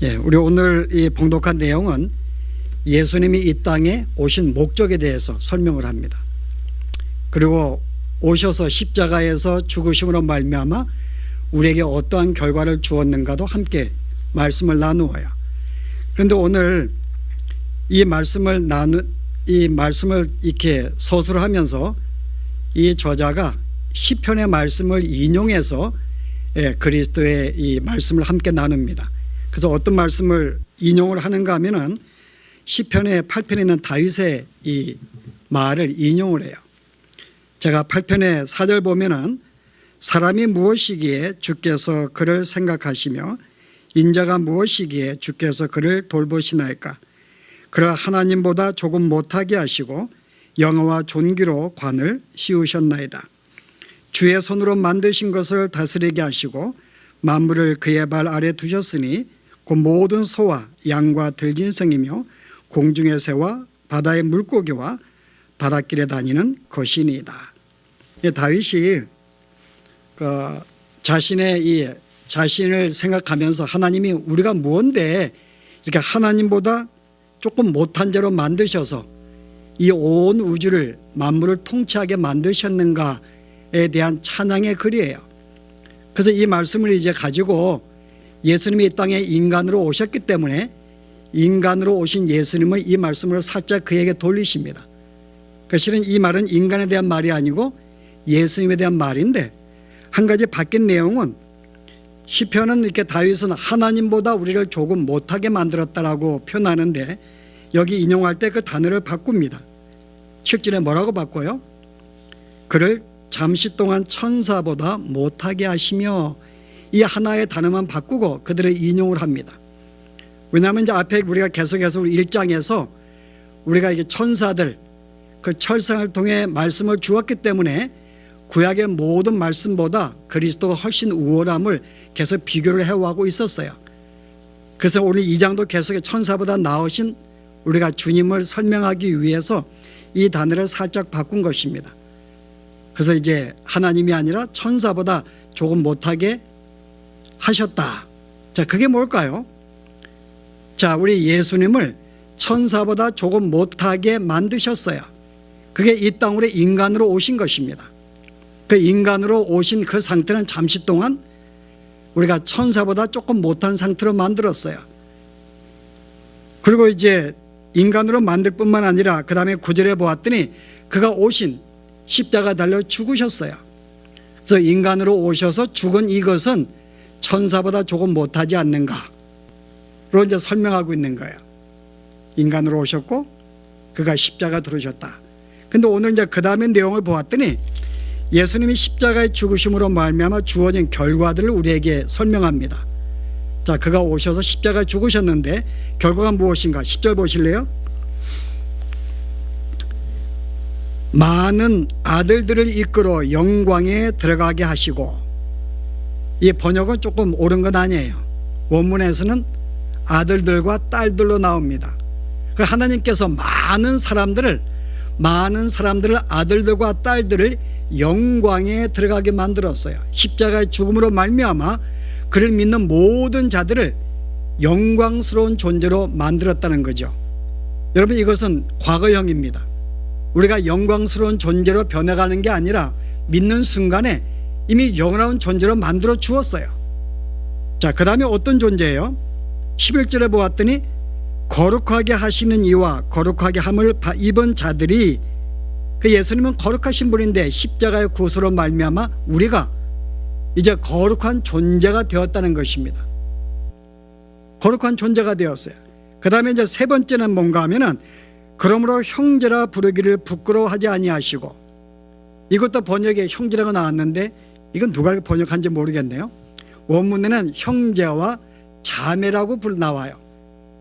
우리 오늘 이 봉독한 내용은 예수님이 이 땅에 오신 목적에 대해서 설명을 합니다. 그리고 오셔서 십자가에서 죽으심으로 말미암아 우리에게 어떠한 결과를 주었는가도 함께 말씀을 나누어요. 그런데 오늘 이 말씀을 이렇게 서술을 하면서 이 저자가 시편의 말씀을 인용해서 그리스도의 이 말씀을 함께 나눕니다. 그래서 어떤 말씀을 인용을 하는가 하면은 시편의 8편에 있는 다윗의 이 말을 인용을 해요. 제가 8편의 4절 보면은 사람이 무엇이기에 주께서 그를 생각하시며 인자가 무엇이기에 주께서 그를 돌보시나이까. 그를 하나님보다 조금 못하게 하시고 영어와 존귀로 관을 씌우셨나이다. 주의 손으로 만드신 것을 다스리게 하시고 만물을 그의 발 아래 두셨으니 그 모든 소와 양과 들짐승이며 공중의 새와 바다의 물고기와 바닷길에 다니는 것이니이다. 다윗이 자신을 생각하면서 하나님이 우리가 무언데 이렇게 하나님보다 조금 못한 자로 만드셔서 이 온 우주를 만물을 통치하게 만드셨는가에 대한 찬양의 글이에요. 그래서 이 말씀을 이제 가지고 예수님이 이 땅에 인간으로 오셨기 때문에 인간으로 오신 예수님은 이 말씀을 살짝 그에게 돌리십니다. 실은 이 말은 인간에 대한 말이 아니고 예수님에 대한 말인데 한 가지 바뀐 내용은 시편은 이렇게 다윗은 하나님보다 우리를 조금 못하게 만들었다라고 표현하는데 여기 인용할 때 그 단어를 바꿉니다. 7절에 뭐라고 바꿔요? 그를 잠시 동안 천사보다 못하게 하시며 이 하나의 단어만 바꾸고 그들을 인용을 합니다. 왜냐하면 이제 앞에 우리가 계속해서 우리 1장에서 우리가 이게 천사들 그 철상을 통해 말씀을 주었기 때문에 구약의 모든 말씀보다 그리스도가 훨씬 우월함을 계속 비교를 해오고 있었어요. 그래서 오늘 2장도 계속 천사보다 나으신 우리가 주님을 설명하기 위해서 이 단어를 살짝 바꾼 것입니다. 그래서 이제 하나님이 아니라 천사보다 조금 못하게 하셨다. 자, 그게 뭘까요? 자, 우리 예수님을 천사보다 조금 못하게 만드셨어요. 그게 이 땅으로 인간으로 오신 것입니다. 그 인간으로 오신 그 상태는 잠시 동안 우리가 천사보다 조금 못한 상태로 만들었어요. 그리고 이제 인간으로 만들 뿐만 아니라 그 다음에 9절에 보았더니 그가 오신 십자가 달려 죽으셨어요. 그래서 인간으로 오셔서 죽은 이것은 천사보다 조금 못하지 않는가로 이제 설명하고 있는 거예요. 인간으로 오셨고 그가 십자가 들으셨다. 근데 오늘 이제 그 다음의 내용을 보았더니 예수님이 십자가의 죽으심으로 말미암아 주어진 결과들을 우리에게 설명합니다. 자, 그가 오셔서 십자가에 죽으셨는데 결과가 무엇인가? 10절 보실래요? 많은 아들들을 이끌어 영광에 들어가게 하시고, 이 번역은 조금 옳은 건 아니에요. 원문에서는 아들들과 딸들로 나옵니다. 하나님께서 많은 사람들을 아들들과 딸들을 영광에 들어가게 만들었어요. 십자가의 죽음으로 말미암아 그를 믿는 모든 자들을 영광스러운 존재로 만들었다는 거죠. 여러분, 이것은 과거형입니다. 우리가 영광스러운 존재로 변해가는 게 아니라 믿는 순간에 이미 영원한 존재로 만들어 주었어요. 자, 그 다음에 어떤 존재예요? 11절에 보았더니 거룩하게 하시는 이와 거룩하게 함을 입은 자들이, 그 예수님은 거룩하신 분인데 십자가의 구속으로 말미암아 우리가 이제 거룩한 존재가 되었다는 것입니다. 거룩한 존재가 되었어요. 그 다음에 이제 세 번째는 뭔가 하면은 그러므로 형제라 부르기를 부끄러워하지 아니하시고, 이것도 번역에 형제라고 나왔는데 이건 누가 번역한지 모르겠네요. 원문에는 형제와 자매라고 나와요.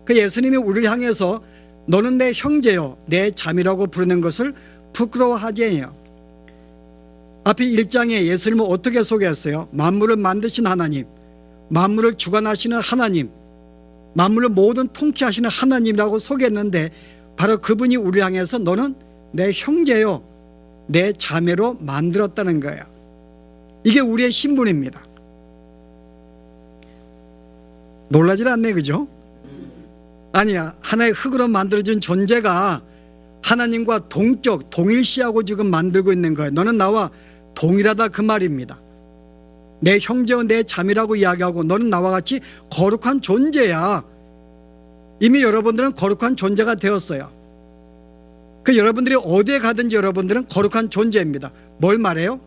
그 예수님이 우리를 향해서 너는 내 형제요 내 자매라고 부르는 것을 부끄러워하지 않아요. 앞에 1장에 예수님을 어떻게 소개했어요? 만물을 만드신 하나님, 만물을 주관하시는 하나님, 만물을 모든 통치하시는 하나님이라고 소개했는데 바로 그분이 우리를 향해서 너는 내 형제요 내 자매로 만들었다는 거예요. 이게 우리의 신분입니다. 놀라질 않네, 그죠? 아니야, 하나의 흙으로 만들어진 존재가 하나님과 동격, 동일시하고 지금 만들고 있는 거예요. 너는 나와 동일하다 그 말입니다. 내 형제와 내 자매라고 이야기하고 너는 나와 같이 거룩한 존재야. 이미 여러분들은 거룩한 존재가 되었어요. 그 여러분들이 어디에 가든지 여러분들은 거룩한 존재입니다. 뭘 말해요?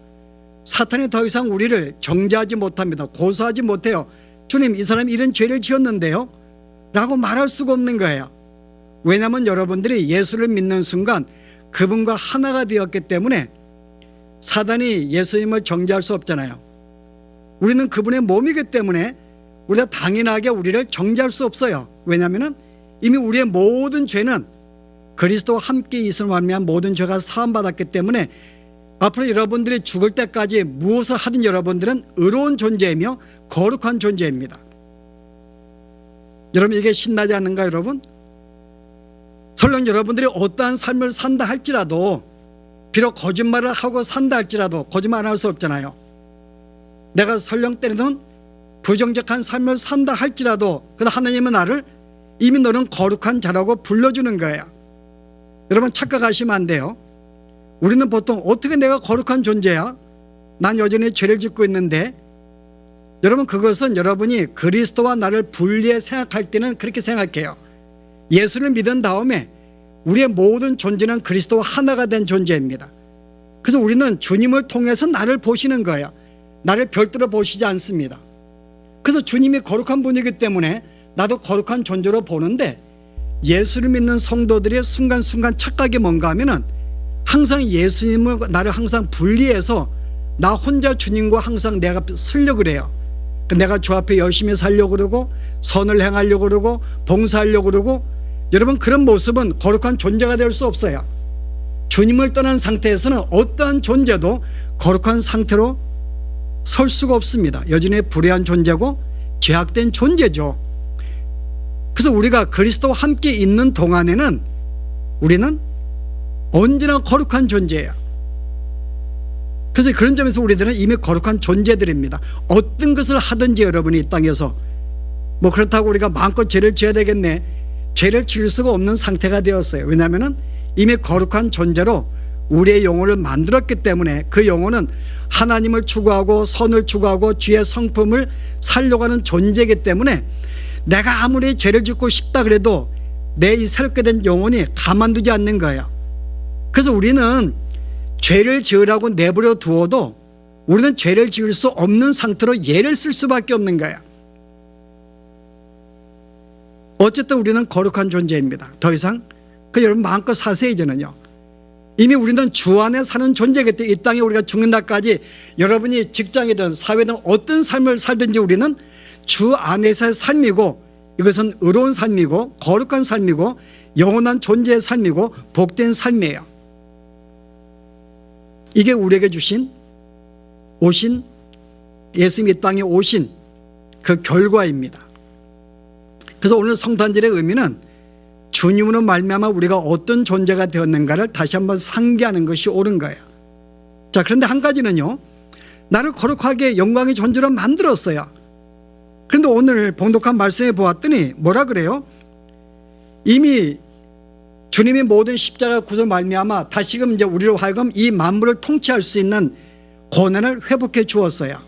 사탄이 더 이상 우리를 정죄하지 못합니다. 고소하지 못해요. 주님, 이 사람이 이런 죄를 지었는데요? 라고 말할 수가 없는 거예요. 왜냐하면 여러분들이 예수를 믿는 순간 그분과 하나가 되었기 때문에 사단이 예수님을 정죄할 수 없잖아요. 우리는 그분의 몸이기 때문에 우리가 당연하게 우리를 정죄할 수 없어요. 왜냐하면 이미 우리의 모든 죄는 그리스도와 함께 있음을 말미암아 모든 죄가 사함받았기 때문에 앞으로 여러분들이 죽을 때까지 무엇을 하든 여러분들은 의로운 존재이며 거룩한 존재입니다. 여러분, 이게 신나지 않는가 여러분? 설령 여러분들이 어떠한 삶을 산다 할지라도, 비록 거짓말을 하고 산다 할지라도 거짓말 안 할 수 없잖아요. 내가 설령 때로는 부정직한 삶을 산다 할지라도 그러나 하나님은 나를 이미 너는 거룩한 자라고 불러주는 거예요. 여러분, 착각하시면 안 돼요. 우리는 보통 어떻게 내가 거룩한 존재야? 난 여전히 죄를 짓고 있는데. 여러분, 그것은 여러분이 그리스도와 나를 분리해 생각할 때는 그렇게 생각해요. 예수를 믿은 다음에 우리의 모든 존재는 그리스도와 하나가 된 존재입니다. 그래서 우리는 주님을 통해서 나를 보시는 거예요. 나를 별도로 보시지 않습니다. 그래서 주님이 거룩한 분이기 때문에 나도 거룩한 존재로 보는데, 예수를 믿는 성도들의 순간순간 착각이 뭔가 하면은 항상 예수님을 나를 항상 분리해서 나 혼자 주님과 항상 내가 쓰려고 그래요. 내가 주 앞에 열심히 살려고 그러고 선을 행하려고 그러고 봉사하려고 그러고. 여러분, 그런 모습은 거룩한 존재가 될 수 없어요. 주님을 떠난 상태에서는 어떠한 존재도 거룩한 상태로 설 수가 없습니다. 여전히 불의한 존재고 죄악된 존재죠. 그래서 우리가 그리스도와 함께 있는 동안에는 우리는 언제나 거룩한 존재예요. 그래서 그런 점에서 우리들은 이미 거룩한 존재들입니다. 어떤 것을 하든지 여러분이 이 땅에서 뭐 그렇다고 우리가 마음껏 죄를 지어야 되겠네, 죄를 지을 수가 없는 상태가 되었어요. 왜냐하면 이미 거룩한 존재로 우리의 영혼을 만들었기 때문에 그 영혼은 하나님을 추구하고 선을 추구하고 주의 성품을 살려고 하는 존재이기 때문에 내가 아무리 죄를 짓고 싶다 그래도 내 이 새롭게 된 영혼이 가만두지 않는 거예요. 그래서 우리는 죄를 지으라고 내버려 두어도 우리는 죄를 지을 수 없는 상태로 예를 쓸 수밖에 없는 거예요. 어쨌든 우리는 거룩한 존재입니다. 더 이상 여러분 마음껏 사세요. 이제는요. 이미 우리는 주 안에 사는 존재이기 때문에 이 땅에 우리가 죽는 날까지 여러분이 직장이든 사회든 어떤 삶을 살든지 우리는 주 안에서의 삶이고, 이것은 의로운 삶이고 거룩한 삶이고 영원한 존재의 삶이고 복된 삶이에요. 이게 우리에게 주신 오신 예수님이 이 땅에 오신 그 결과입니다. 그래서 오늘 성탄절의 의미는 주님으로 말미암아 우리가 어떤 존재가 되었는가를 다시 한번 상기하는 것이 옳은 거예요. 자, 그런데 한 가지는요, 나를 거룩하게 영광의 존재로 만들었어요. 그런데 오늘 봉독한 말씀에 보았더니 뭐라 그래요? 이미 주님이 모든 십자가 구속 말미암아 다시금 이제 우리로 하여금 이 만물을 통치할 수 있는 권한을 회복해 주었어요.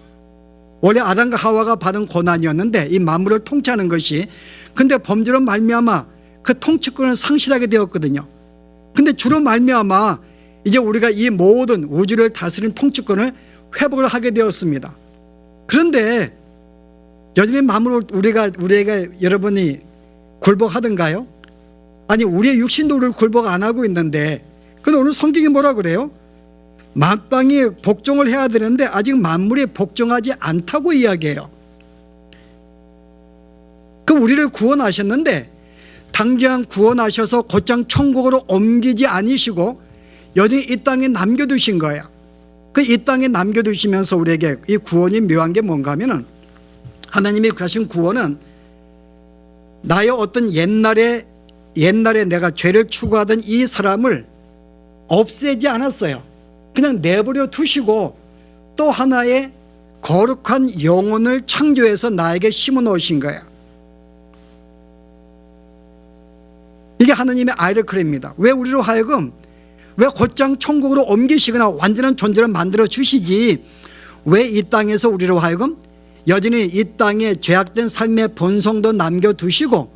원래 아담과 하와가 받은 권한이었는데 이 만물을 통치하는 것이, 근데 범죄로 말미암아 그 통치권을 상실하게 되었거든요. 근데 주로 말미암아 이제 우리가 이 모든 우주를 다스리는 통치권을 회복을 하게 되었습니다. 그런데 여전히 만물을 우리가 여러분이 굴복하던가요? 아니, 우리의 육신도 우리를 굴복 안 하고 있는데, 근데 오늘 성경이 뭐라 그래요? 마땅히 복종을 해야 되는데 아직 만물이 복종하지 않다고 이야기해요. 그 우리를 구원하셨는데 당장 구원하셔서 곧장 천국으로 옮기지 않으시고 여전히 이 땅에 남겨두신 거예요. 그 이 땅에 남겨두시면서 우리에게 이 구원이 묘한 게 뭔가 하면은, 하나님이 하신 구원은 나의 어떤 옛날에 내가 죄를 추구하던 이 사람을 없애지 않았어요. 그냥 내버려 두시고 또 하나의 거룩한 영혼을 창조해서 나에게 심어 놓으신 거예요. 이게 하나님의 아이러크입니다. 왜 우리로 하여금 왜 곧장 천국으로 옮기시거나 완전한 존재를 만들어 주시지 왜 이 땅에서 우리로 하여금 여전히 이 땅에 죄악된 삶의 본성도 남겨두시고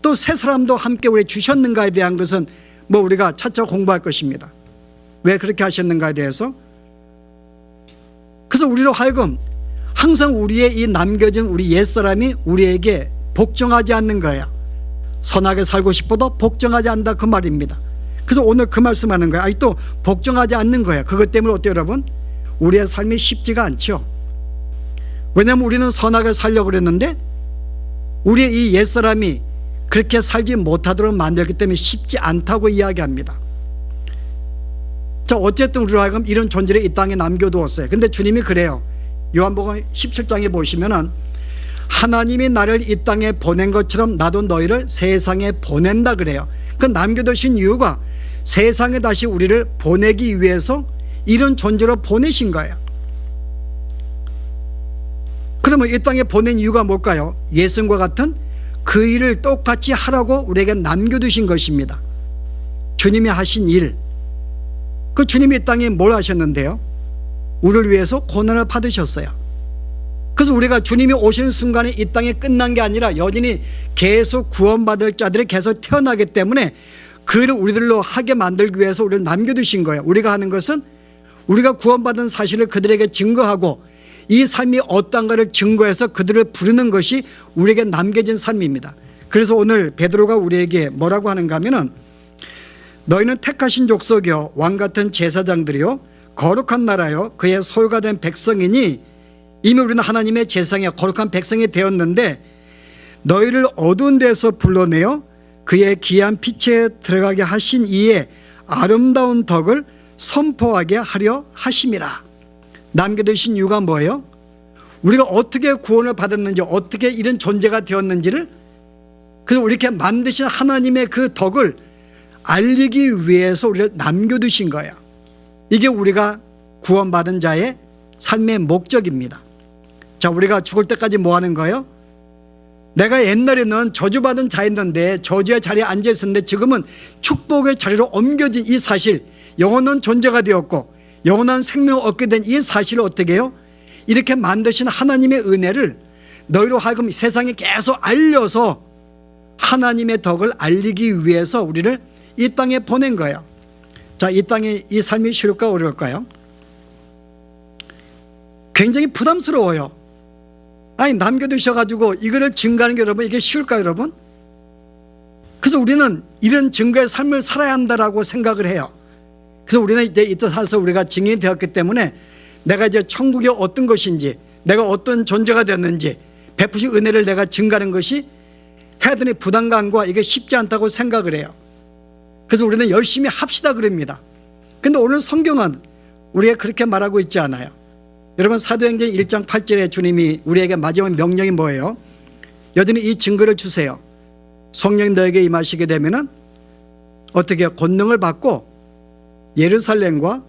또 새 사람도 함께 우리 주셨는가에 대한 것은 뭐 우리가 차차 공부할 것입니다. 왜 그렇게 하셨는가에 대해서. 그래서 우리로 하여금 항상 우리의 이 남겨진 우리 옛사람이 우리에게 복종하지 않는 거예요. 선하게 살고 싶어도 복종하지 않는다 그 말입니다. 그래서 오늘 그 말씀하는 거예요. 아니 또 복종하지 않는 거예요. 그것 때문에 어때요 여러분? 우리의 삶이 쉽지가 않죠. 왜냐하면 우리는 선하게 살려고 그랬는데 우리의 이 옛사람이 그렇게 살지 못하도록 만들기 때문에 쉽지 않다고 이야기합니다. 자, 어쨌든 우리로 하여금 이런 존재를 이 땅에 남겨두었어요. 근데 주님이 그래요. 요한복음 17장에 보시면은 하나님이 나를 이 땅에 보낸 것처럼 나도 너희를 세상에 보낸다 그래요. 그 남겨두신 이유가 세상에 다시 우리를 보내기 위해서 이런 존재로 보내신 거예요. 그러면 이 땅에 보낸 이유가 뭘까요? 예수님과 같은 그 일을 똑같이 하라고 우리에게 남겨두신 것입니다. 주님이 하신 일, 그 주님이 이 땅에 뭘 하셨는데요? 우리를 위해서 고난을 받으셨어요. 그래서 우리가 주님이 오시는 순간에 이 땅에 끝난 게 아니라 여전히 계속 구원받을 자들이 계속 태어나기 때문에 그 일을 우리들로 하게 만들기 위해서 우리를 남겨두신 거예요. 우리가 하는 것은 우리가 구원받은 사실을 그들에게 증거하고 이 삶이 어떤가를 증거해서 그들을 부르는 것이 우리에게 남겨진 삶입니다. 그래서 오늘 베드로가 우리에게 뭐라고 하는가 하면은 너희는 택하신 족속이요 왕같은 제사장들이요 거룩한 나라요 그의 소유가 된 백성이니 이미 우리는 하나님의 제사장의 거룩한 백성이 되었는데 너희를 어두운 데서 불러내어 그의 귀한 빛에 들어가게 하신 이의 아름다운 덕을 선포하게 하려 하심이라. 남겨두신 이유가 뭐예요? 우리가 어떻게 구원을 받았는지 어떻게 이런 존재가 되었는지를 그래서 이렇게 만드신 하나님의 그 덕을 알리기 위해서 우리를 남겨두신 거예요. 이게 우리가 구원받은 자의 삶의 목적입니다. 자, 우리가 죽을 때까지 뭐 하는 거예요? 내가 옛날에는 저주받은 자였는데 저주의 자리에 앉아 있었는데 지금은 축복의 자리로 옮겨진 이 사실, 영원한 존재가 되었고 영원한 생명을 얻게 된 이 사실을 어떻게 해요? 이렇게 만드신 하나님의 은혜를 너희로 하여금 세상에 계속 알려서 하나님의 덕을 알리기 위해서 우리를 이 땅에 보낸 거예요. 자, 이 땅에 이 삶이 쉬울까 어려울까요? 굉장히 부담스러워요. 아니 남겨두셔가지고 이거를 증거하는 게 여러분 이게 쉬울까요 여러분? 그래서 우리는 이런 증거의 삶을 살아야 한다라고 생각을 해요. 그래서 우리는 이제 이 뜻에서 우리가 증인이 되었기 때문에 내가 이제 천국이 어떤 것인지 내가 어떤 존재가 되었는지 베푸신 은혜를 내가 증가하는 것이 해야 되는 부담감과 이게 쉽지 않다고 생각을 해요. 그래서 우리는 열심히 합시다 그럽니다. 근데 오늘 성경은 우리가 그렇게 말하고 있지 않아요. 여러분 사도행전 1장 8절에 주님이 우리에게 마지막 명령이 뭐예요? 여전히 이 증거를 주세요. 성령이 너에게 임하시게 되면은 어떻게 권능을 받고 예루살렘과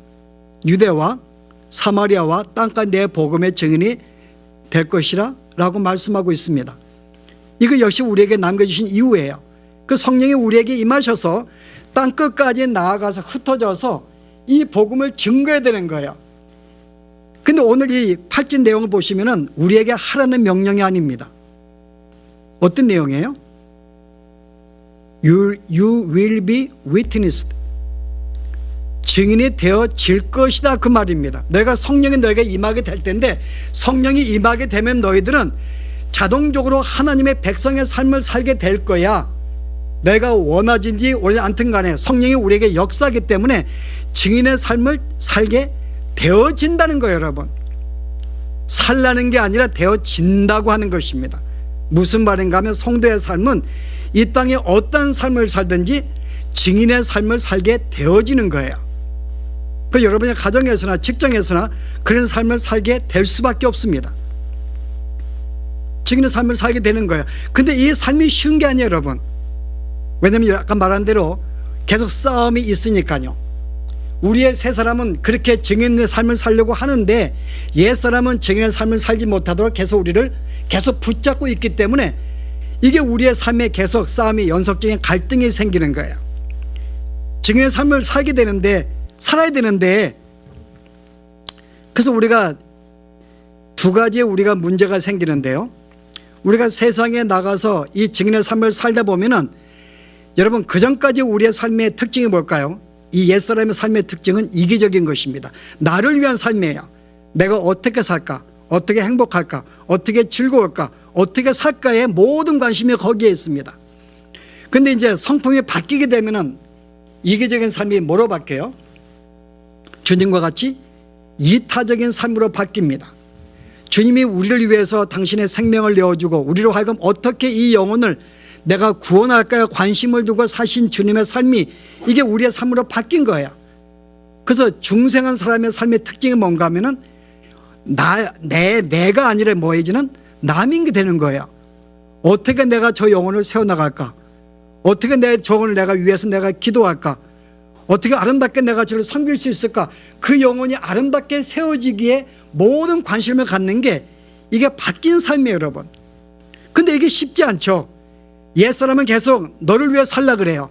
유대와 사마리아와 땅까지 내 복음의 증인이 될 것이라 라고 말씀하고 있습니다. 이거 역시 우리에게 남겨주신 이유예요. 그 성령이 우리에게 임하셔서 땅끝까지 나아가서 흩어져서 이 복음을 증거해야 되는 거예요. 근데 오늘 이 8절 내용을 보시면은 우리에게 하라는 명령이 아닙니다. 어떤 내용이에요? You will be witnessed. 증인이 되어질 것이다 그 말입니다. 너희가 성령이 너희가 임하게 될 텐데 성령이 임하게 되면 너희들은 자동적으로 하나님의 백성의 삶을 살게 될 거야. 내가 원하든지 원하지 않든 간에 성령이 우리에게 역사하기 때문에 증인의 삶을 살게 되어진다는 거예요 여러분. 살라는 게 아니라 되어진다고 하는 것입니다. 무슨 말인가 하면 성도의 삶은 이 땅에 어떤 삶을 살든지 증인의 삶을 살게 되어지는 거예요. 그 여러분의 가정에서나 직장에서나 그런 삶을 살게 될 수밖에 없습니다. 증인의 삶을 살게 되는 거예요. 근데 이 삶이 쉬운 게 아니에요 여러분. 왜냐하면 아까 말한 대로 계속 싸움이 있으니까요. 우리의 새 사람은 그렇게 증인의 삶을 살려고 하는데 옛 사람은 증인의 삶을 살지 못하도록 계속 우리를 계속 붙잡고 있기 때문에 이게 우리의 삶에 계속 싸움이, 연속적인 갈등이 생기는 거예요. 증인의 삶을 살아야 되는데 그래서 우리가 두 가지의 우리가 문제가 생기는데요. 우리가 세상에 나가서 이 증인의 삶을 살다 보면은 여러분, 그전까지 우리의 삶의 특징이 뭘까요? 이 옛사람의 삶의 특징은 이기적인 것입니다. 나를 위한 삶이에요. 내가 어떻게 살까? 어떻게 행복할까? 어떻게 즐거울까? 어떻게 살까의 모든 관심이 거기에 있습니다. 그런데 이제 성품이 바뀌게 되면은 이기적인 삶이 뭐로 바뀌어요? 주님과 같이 이타적인 삶으로 바뀝니다. 주님이 우리를 위해서 당신의 생명을 내어주고 우리로 하여금 어떻게 이 영혼을 내가 구원할까요? 관심을 두고 사신 주님의 삶이 이게 우리의 삶으로 바뀐 거예요. 그래서 중생한 사람의 삶의 특징이 뭔가 하면은 내가 아니라 뭐해지는 남인 게 되는 거예요. 어떻게 내가 저 영혼을 세워나갈까? 어떻게 내 영혼을 내가 위해서 내가 기도할까? 어떻게 아름답게 내가 저를 섬길 수 있을까? 그 영혼이 아름답게 세워지기에 모든 관심을 갖는 게 이게 바뀐 삶이에요, 여러분. 근데 이게 쉽지 않죠. 옛사람은 계속 너를 위해 살라 그래요.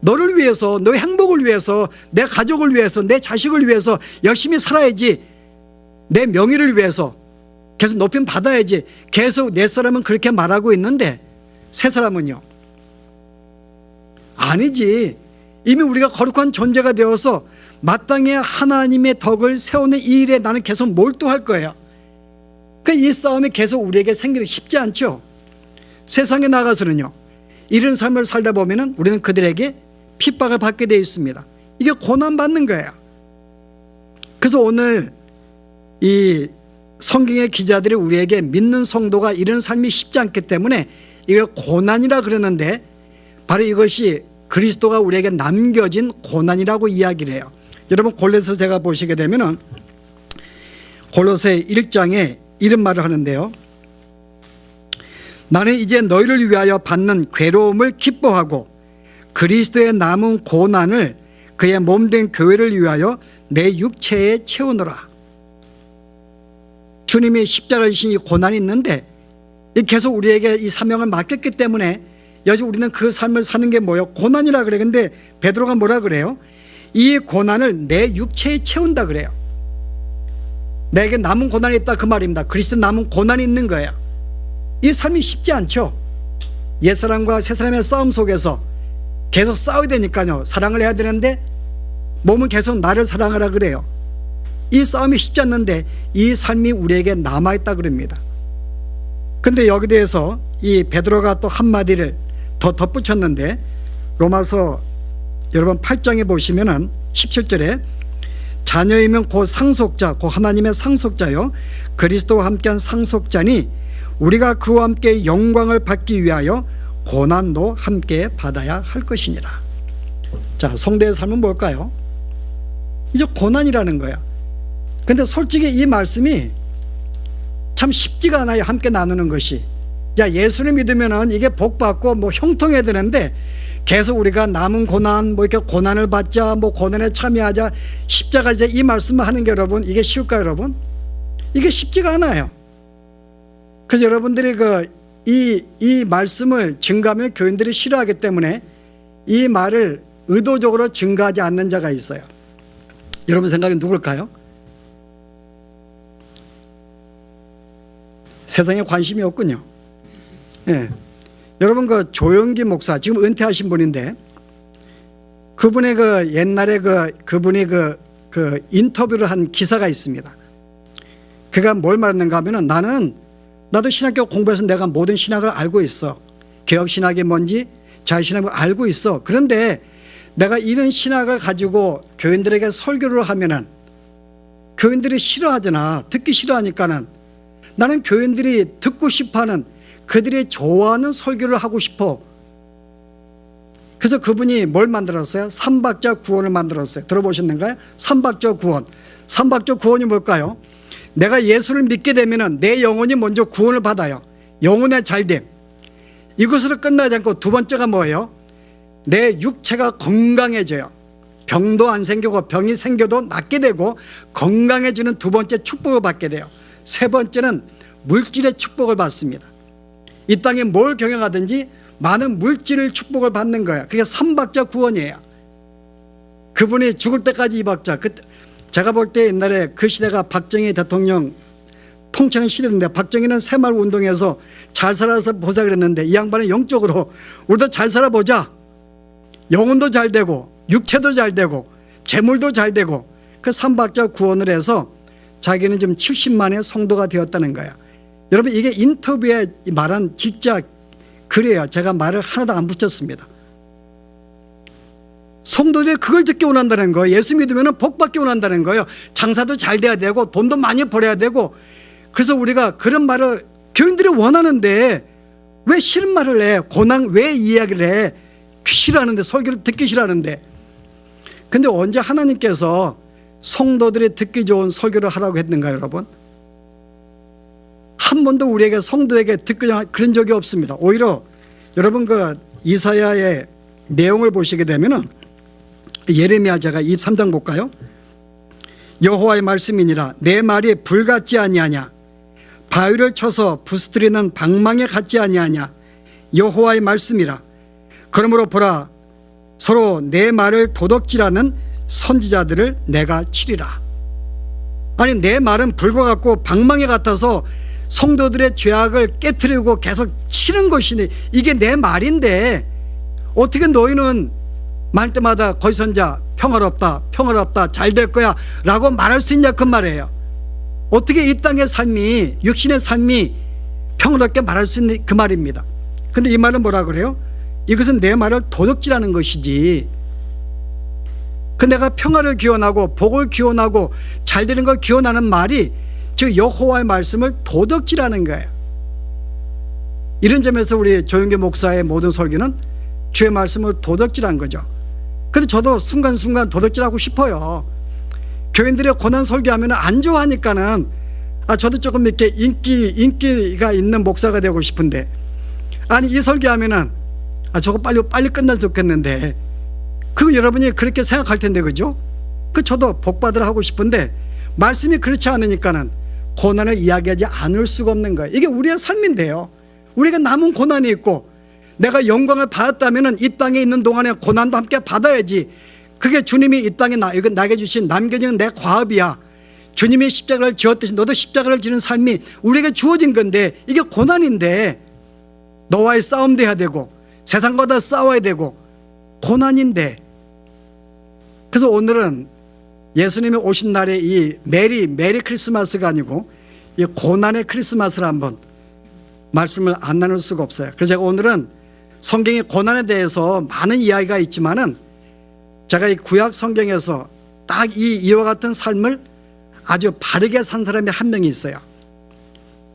너를 위해서, 너의 행복을 위해서, 내 가족을 위해서, 내 자식을 위해서 열심히 살아야지. 내 명예를 위해서 계속 높임 받아야지. 계속 옛사람은 그렇게 말하고 있는데 새사람은요, 아니지. 이미 우리가 거룩한 존재가 되어서 마땅히 하나님의 덕을 세우는 이 일에 나는 계속 몰두할 거예요. 그러니까 이 싸움이 계속 우리에게 생기는 쉽지 않죠. 세상에 나가서는요, 이런 삶을 살다 보면은 우리는 그들에게 핍박을 받게 되어 있습니다. 이게 고난받는 거예요. 그래서 오늘 이 성경의 기자들이 우리에게 믿는 성도가 이런 삶이 쉽지 않기 때문에 이걸 고난이라 그러는데 바로 이것이 그리스도가 우리에게 남겨진 고난이라고 이야기를 해요. 여러분, 골로새 제가 보시게 되면은 골로새 1장에 이런 말을 하는데요. 나는 이제 너희를 위하여 받는 괴로움을 기뻐하고 그리스도의 남은 고난을 그의 몸된 교회를 위하여 내 육체에 채우노라. 주님이 십자가를 지신 이 고난이 있는데 계속 우리에게 이 사명을 맡겼기 때문에 여지 우리는 그 삶을 사는 게 뭐예요? 고난이라 그래. 근데 베드로가 뭐라 그래요? 이 고난을 내 육체에 채운다 그래요. 내게 남은 고난이 있다 그 말입니다. 그리스도 남은 고난이 있는 거예요. 이 삶이 쉽지 않죠. 옛사람과 새사람의 싸움 속에서 계속 싸워야 되니까요. 사랑을 해야 되는데 몸은 계속 나를 사랑하라 그래요. 이 싸움이 쉽지 않는데 이 삶이 우리에게 남아있다 그럽니다. 근데 여기 대해서 이 베드로가 또 한마디를 더 덧붙였는데 로마서 여러분 8장에 보시면은 17절에 자녀이면 곧 상속자, 곧 하나님의 상속자요 그리스도와 함께한 상속자니 우리가 그와 함께 영광을 받기 위하여 고난도 함께 받아야 할 것이니라. 자, 성도의 삶은 뭘까요? 이제 고난이라는 거야. 근데 솔직히 이 말씀이 참 쉽지가 않아요. 함께 나누는 것이. 야, 예수를 믿으면은 이게 복 받고 뭐 형통해야 되는데 계속 우리가 남은 고난, 뭐 이렇게 고난을 받자, 뭐 고난에 참여하자, 십자가 이제 이 말씀을 하는 게 여러분 이게 쉬울까요, 여러분? 이게 쉽지가 않아요. 그래서 여러분들이 이 말씀을 증거하면 교인들이 싫어하기 때문에 이 말을 의도적으로 증거하지 않는 자가 있어요. 여러분 생각엔 누굴까요? 세상에 관심이 없군요. 예. 여러분 조영기 목사 지금 은퇴하신 분인데 그분의 옛날에 그분이 인터뷰를 한 기사가 있습니다. 그가 뭘 말했는가 하면은 나도 신학교 공부해서 내가 모든 신학을 알고 있어. 개혁신학이 뭔지 자유신학을 알고 있어. 그런데 내가 이런 신학을 가지고 교인들에게 설교를 하면은 교인들이 싫어하잖아. 듣기 싫어하니까는 나는 교인들이 듣고 싶어하는 그들이 좋아하는 설교를 하고 싶어. 그래서 그분이 뭘 만들었어요? 삼박자 구원을 만들었어요. 들어보셨는가요? 삼박자 구원. 삼박자 구원이 뭘까요? 내가 예수를 믿게 되면 내 영혼이 먼저 구원을 받아요. 영혼의 잘됨. 이것으로 끝나지 않고 두 번째가 뭐예요? 내 육체가 건강해져요. 병도 안 생기고 병이 생겨도 낫게 되고 건강해지는 두 번째 축복을 받게 돼요. 세 번째는 물질의 축복을 받습니다. 이 땅에 뭘 경영하든지 많은 물질을 축복을 받는 거야. 그게 삼박자 구원이에요. 그분이 죽을 때까지 이 박자. 제가 볼 때 옛날에 그 시대가 박정희 대통령 통치하는 시대인데, 박정희는 새마을 운동에서 잘 살아서 보자 그랬는데, 이 양반은 영적으로 우리도 잘 살아보자. 영혼도 잘 되고 육체도 잘 되고 재물도 잘 되고, 그 삼박자 구원을 해서 자기는 지금 70만의 성도가 되었다는 거야. 여러분, 이게 인터뷰에 말한 진짜 글이에요. 제가 말을 하나도 안 붙였습니다. 성도들이 그걸 듣기 원한다는 거예요. 예수 믿으면 복 받기 원한다는 거예요. 장사도 잘 돼야 되고 돈도 많이 벌어야 되고. 그래서 우리가 그런 말을 교인들이 원하는데 왜 싫은 말을 해? 고난 왜 이야기를 해? 싫어하는데, 설교를 듣기 싫어하는데. 근데 언제 하나님께서 성도들이 듣기 좋은 설교를 하라고 했는가요, 여러분? 한 번도 우리에게, 성도에게 듣기 좋은 그런 적이 없습니다. 오히려 여러분 그 이사야의 내용을 보시게 되면은, 예레미야 제가 23장 볼까요? 여호와의 말씀이니라. 내 말이 불 같지 아니하냐? 바위를 쳐서 부스트리는 방망이 같지 아니하냐? 여호와의 말씀이라. 그러므로 보라, 서로 내 말을 도덕질하는 선지자들을 내가 치리라. 아니, 내 말은 불과 같고 방망이 같아서 성도들의 죄악을 깨트리고 계속 치는 것이니, 이게 내 말인데 어떻게 너희는 말 때마다 거짓선자 평화롭다, 평화롭다, 잘 될 거야 라고 말할 수 있냐, 그 말이에요. 어떻게 이 땅의 삶이, 육신의 삶이 평화롭게 말할 수 있는 그 말입니다. 근데 이 말은 뭐라 그래요? 이것은 내 말을 도둑질하는 것이지. 그 내가 평화를 기원하고 복을 기원하고 잘 되는 걸 기원하는 말이, 즉 여호와의 말씀을 도둑질하는 거예요. 이런 점에서 우리 조영기 목사의 모든 설교는 주의 말씀을 도둑질한 거죠. 근데 저도 순간순간 도둑질하고 싶어요. 교인들의 고난 설교하면 안 좋아하니까는, 저도 조금 이렇게 인기가 있는 목사가 되고 싶은데, 아니 이 설교하면은 저거 빨리 끝나면 좋겠는데, 그거 여러분이 그렇게 생각할 텐데, 그죠? 저도 복받으라 하고 싶은데 말씀이 그렇지 않으니까는 고난을 이야기하지 않을 수가 없는 거예요. 이게 우리의 삶인데요. 우리가 남은 고난이 있고, 내가 영광을 받았다면 이 땅에 있는 동안에 고난도 함께 받아야지. 그게 주님이 이 땅에 나에게 주신, 남겨진 내 과업이야. 주님이 십자가를 지었듯이 너도 십자가를 지는 삶이 우리에게 주어진 건데, 이게 고난인데 너와의 싸움도 해야 되고 세상과 다 싸워야 되고 고난인데. 그래서 오늘은 예수님이 오신 날에 이 메리 크리스마스가 아니고 이 고난의 크리스마스를 한번 말씀을 안 나눌 수가 없어요. 그래서 제가 오늘은 성경의 고난에 대해서 많은 이야기가 있지만은, 제가 이 구약 성경에서 딱 이와 같은 삶을 아주 바르게 산 사람이 한 명이 있어요.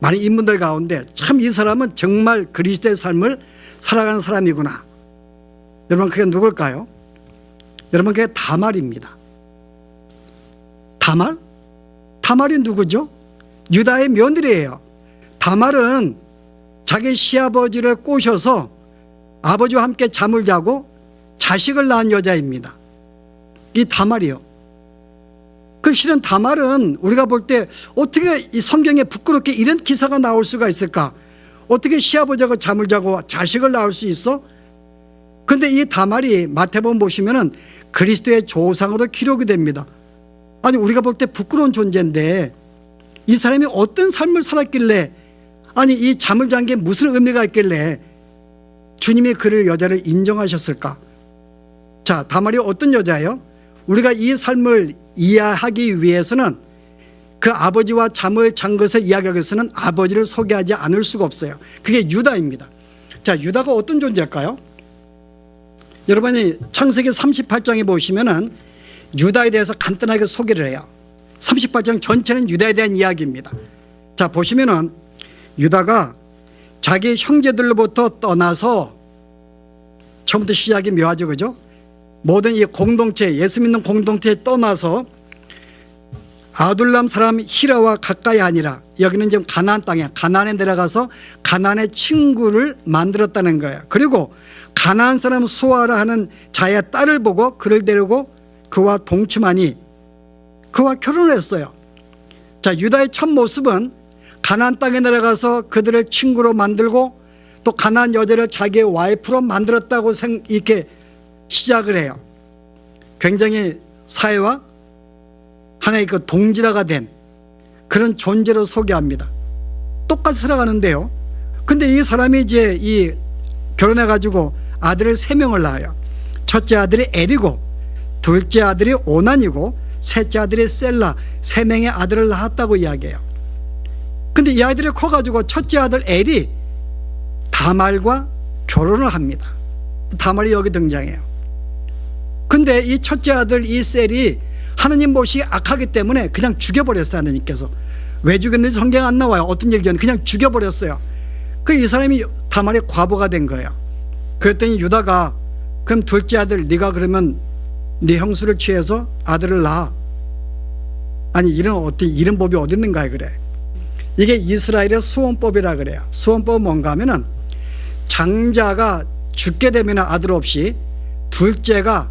많은 인물들 가운데 참 이 사람은 정말 그리스도의 삶을 살아가는 사람이구나. 여러분, 그게 누굴까요? 여러분, 그게 다말입니다. 다말? 다말이 누구죠? 유다의 며느리예요. 다말은 자기 시아버지를 꼬셔서 아버지와 함께 잠을 자고 자식을 낳은 여자입니다. 이 다말이요. 그 실은 다말은 우리가 볼 때 어떻게 이 성경에 부끄럽게 이런 기사가 나올 수가 있을까? 어떻게 시아버지하고 잠을 자고 자식을 낳을 수 있어? 근데 이 다말이 마태복음 보시면은 그리스도의 조상으로 기록이 됩니다. 아니, 우리가 볼 때 부끄러운 존재인데 이 사람이 어떤 삶을 살았길래, 아니 이 잠을 잔 게 무슨 의미가 있길래 주님이 그를, 여자를 인정하셨을까? 자, 다말이 어떤 여자예요? 우리가 이 삶을 이해하기 위해서는 그 아버지와 잠을 잔 것을 이야기하기 위해서는 아버지를 소개하지 않을 수가 없어요. 그게 유다입니다. 자, 유다가 어떤 존재일까요? 여러분이 창세기 38장에 보시면은 유다에 대해서 간단하게 소개를 해요. 38장 전체는 유다에 대한 이야기입니다. 자, 보시면은 유다가 자기 형제들로부터 떠나서, 처음부터 시작이 묘하죠, 그죠? 모든 이 공동체, 예수 믿는 공동체에 떠나서 아둘람 사람 히라와 가까이 아니라, 여기는 지금 가나안 땅에, 가나안에 내려가서 가나안의 친구를 만들었다는 거예요. 그리고 가나안 사람 수아라 하는 자의 딸을 보고 그를 데리고 그와 동침하니 그와 결혼을 했어요. 자, 유다의 첫 모습은 가나안 땅에 내려가서 그들을 친구로 만들고 또 가나안 여자를 자기의 와이프로 만들었다고 이렇게 시작을 해요. 굉장히 사회와 하나의 그 동질화가 된 그런 존재로 소개합니다. 똑같이 살아가는데요. 근데 이 사람이 이제 이 결혼해가지고 아들을 3명을 낳아요. 첫째 아들이 엘이고, 둘째 아들이 오난이고, 셋째 아들이 셀라, 3명의 아들을 낳았다고 이야기해요. 근데 이 아이들이 커가지고 첫째 아들 엘이 다말과 결혼을 합니다. 다말이 여기 등장해요. 근데 이 첫째 아들 이 셀이 하느님 보시기 악하기 때문에 그냥 죽여버렸어요. 하느님께서. 왜 죽였는지 성경 안 나와요. 어떤 일이든 그냥 죽여버렸어요. 그 이 사람이 다말의 과부가 된 거예요. 그랬더니 유다가 그럼 둘째 아들 네가 그러면 네 형수를 취해서 아들을 낳아. 아니 이런 법이 어디 있는가 그래. 이게 이스라엘의 수원법이라 그래요. 수원법은 뭔가 하면은 장자가 죽게 되면 아들 없이 둘째가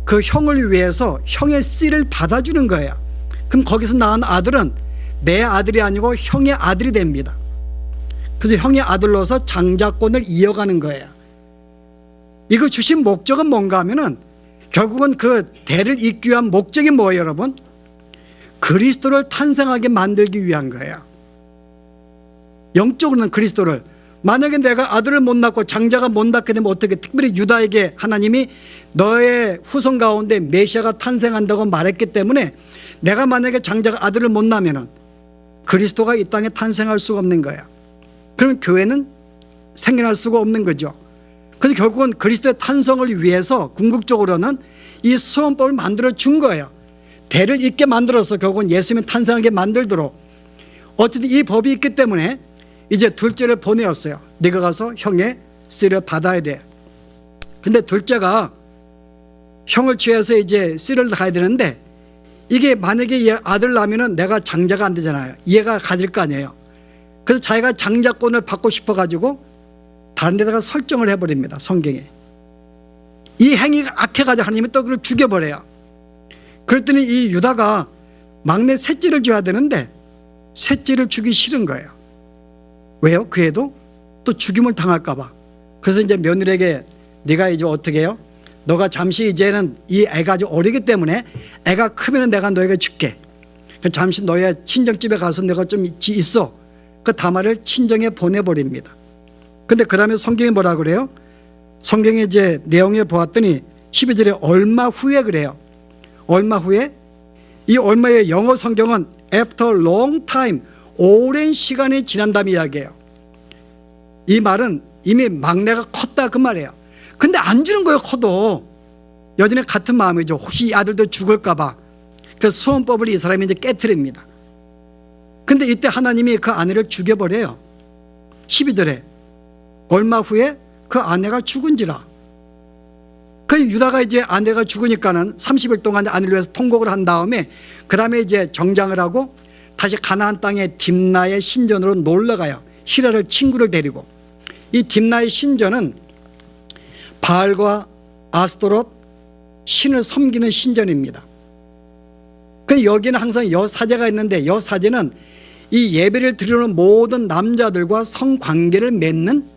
그 형을 위해서 형의 씨를 받아주는 거예요. 그럼 거기서 낳은 아들은 내 아들이 아니고 형의 아들이 됩니다. 그래서 형의 아들로서 장자권을 이어가는 거예요. 이거 주신 목적은 뭔가 하면은 결국은 그 대를 잇기 위한 목적이 뭐예요, 여러분? 그리스도를 탄생하게 만들기 위한 거예요. 영적으로는 그리스도를. 만약에 내가 아들을 못 낳고 장자가 못 낳게 되면 어떻게, 특별히 유다에게 하나님이 너의 후손 가운데 메시아가 탄생한다고 말했기 때문에 내가 만약에 장자가 아들을 못 낳으면 그리스도가 이 땅에 탄생할 수가 없는 거야. 그러면 교회는 생겨날 수가 없는 거죠. 그래서 결국은 그리스도의 탄생을 위해서 궁극적으로는 이 수원법을 만들어 준 거예요. 대를 잇게 만들어서 결국은 예수님이 탄생하게 만들도록. 어쨌든 이 법이 있기 때문에 이제 둘째를 보내었어요. 네가 가서 형의 씨를 받아야 돼. 근데 둘째가 형을 취해서 이제 씨를 가야 되는데 이게 만약에 얘 아들 낳으면은 내가 장자가 안 되잖아요. 얘가 가질 거 아니에요. 그래서 자기가 장자권을 받고 싶어 가지고 다른 데다가 설정을 해버립니다. 성경에. 이 행위가 악해가지고 하나님이 또 그걸 죽여버려요. 그랬더니 이 유다가 막내 셋째를 줘야 되는데 셋째를 주기 싫은 거예요. 왜요? 그 애도 또 죽임을 당할까 봐. 그래서 이제 며느리에게 네가 이제 어떻게 해요? 너가 잠시 이제는 이 애가 아주 어리기 때문에 애가 크면 내가 너에게 줄게. 잠시 너의 친정집에 가서 내가 좀 있어. 그 다말을 친정에 보내버립니다. 근데 그 다음에 성경이 뭐라 그래요? 성경에 이제 내용에 보았더니 12절에 얼마 후에 그래요. 얼마 후에? 이 얼마의 영어 성경은 after long time, 오랜 시간이 지난 다음에 이야기해요. 이 말은 이미 막내가 컸다 그 말이에요. 근데 안 주는 거예요. 커도 여전히 같은 마음이죠. 혹시 이 아들도 죽을까 봐. 그 수원법을 이 사람이 이제 깨트립니다. 근데 이때 하나님이 그 아내를 죽여버려요. 12절에 얼마 후에 그 아내가 죽은지라. 그 유다가 이제 아내가 죽으니까는 30일 동안 아내를 위해서 통곡을 한 다음에 그 다음에 이제 정장을 하고 다시 가나안 땅의 딥나의 신전으로 놀러 가요. 히라를 친구를 데리고. 이 딥나의 신전은 바알과 아스토롯 신을 섬기는 신전입니다. 그 여기는 항상 여사제가 있는데 여사제는 이 예배를 드리는 모든 남자들과 성관계를 맺는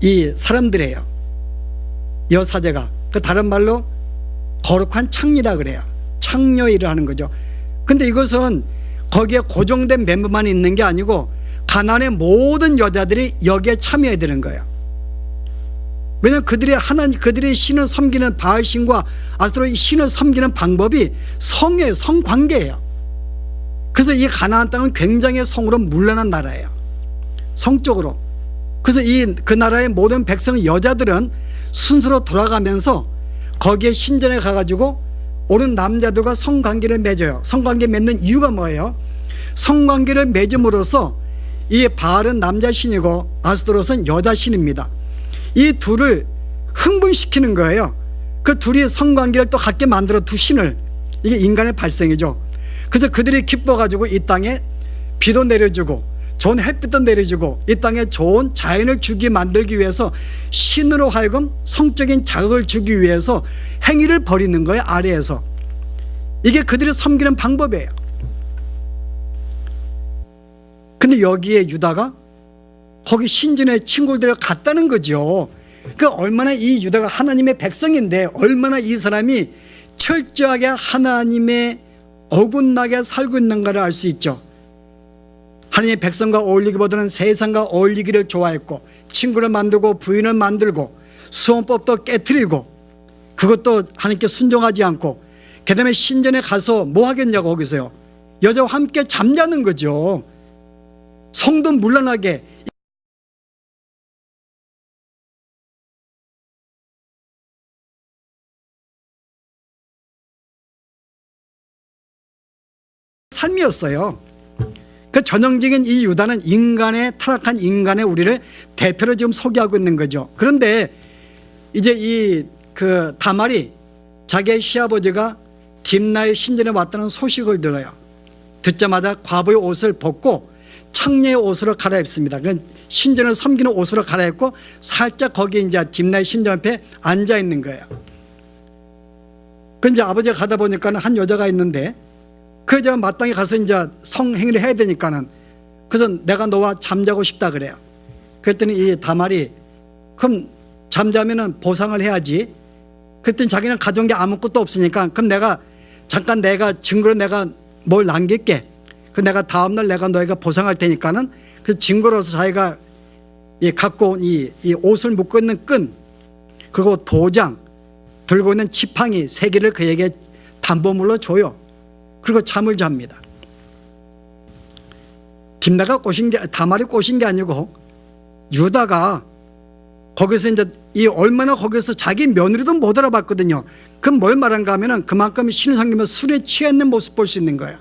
이 사람들이에요. 여사제가. 그 다른 말로 거룩한 창녀라 그래요. 창녀 일을 하는 거죠. 근데 이것은 거기에 고정된 멤버만 있는 게 아니고 가나안의 모든 여자들이 여기에 참여해야 되는 거예요. 왜냐하면 그들의 신을 섬기는 바알신과 아스토롯 신을 섬기는 방법이 성이에요. 성관계예요. 그래서 이 가나안 땅은 굉장히 성으로 문란한 나라예요. 성적으로. 그래서 그 나라의 모든 백성 여자들은 순서로 돌아가면서 거기에 신전에 가가지고 오는 남자들과 성관계를 맺어요. 성관계 맺는 이유가 뭐예요? 성관계를 맺음으로써 이 바알은 남자 신이고 아스토롯은 여자 신입니다. 이 둘을 흥분시키는 거예요. 그 둘이 성관계를 또 갖게 만들어 두 신을. 이게 인간의 발생이죠. 그래서 그들이 기뻐가지고 이 땅에 비도 내려주고 좋은 햇빛도 내려주고 이 땅에 좋은 자연을 주게 만들기 위해서 신으로 하여금 성적인 자극을 주기 위해서 행위를 벌이는 거예요. 아래에서. 이게 그들이 섬기는 방법이에요. 근데 여기에 유다가 거기 신전에 친구들을 갔다는 거죠. 그 얼마나 이 유다가 하나님의 백성인데 얼마나 이 사람이 철저하게 하나님의 어긋나게 살고 있는가를 알 수 있죠. 하나님의 백성과 어울리기보다는 세상과 어울리기를 좋아했고 친구를 만들고 부인을 만들고 수혼법도 깨트리고 그것도 하나님께 순종하지 않고 그다음에 신전에 가서 뭐 하겠냐고 거기서요. 여자와 함께 잠자는 거죠. 성도 물러나게 삶이었어요. 그 전형적인 이 유다는 인간의 타락한 인간의 우리를 대표로 지금 소개하고 있는 거죠. 그런데 이제 이 그 다말이 자기의 시아버지가 딥나의 신전에 왔다는 소식을 들어요. 듣자마자 과부의 옷을 벗고 창녀의 옷으로 갈아입습니다. 그러니까 신전을 섬기는 옷으로 갈아입고 살짝 거기 이제 딥나의 신전 앞에 앉아 있는 거예요. 그 이제 아버지가 가다 보니까는 한 여자가 있는데 그 여자가 마땅히 가서 이제 성행위를 해야 되니까는 그래서 내가 너와 잠자고 싶다 그래요. 그랬더니 이 다말이 그럼 잠자면은 보상을 해야지. 그랬더니 자기는 가져온 게 아무것도 없으니까 그럼 내가 잠깐 내가 증거로 내가 뭘 남길게. 그 내가 다음날 내가 너희가 보상할 테니까는 그 증거로서 자기가 갖고 온 이 옷을 묶고 있는 끈 그리고 도장 들고 있는 지팡이 3개를 그에게 담보물로 줘요. 그리고 잠을 잡니다. 딥나가 꼬신 게 다말이 꼬신 게 아니고 유다가 거기서 이제 이 얼마나 거기서 자기 며느리도 못 알아봤거든요. 그럼 뭘 말한가 하면은 그만큼 신성님은 술에 취했는 모습 볼 수 있는 거예요.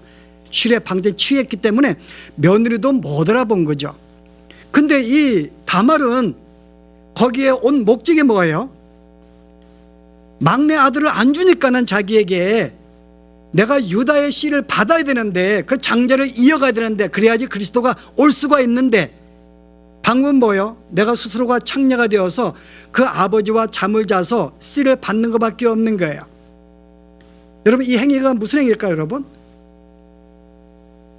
술에 방전히 취했기 때문에 며느리도 못 알아본 거죠. 근데 이 다말은 거기에 온 목적이 뭐예요? 막내 아들을 안 주니까는 자기에게 내가 유다의 씨를 받아야 되는데 그 장자를 이어가야 되는데 그래야지 그리스도가 올 수가 있는데 방법은 뭐예요? 내가 스스로가 창녀가 되어서 그 아버지와 잠을 자서 씨를 받는 것밖에 없는 거예요. 여러분 이 행위가 무슨 행위일까요 여러분?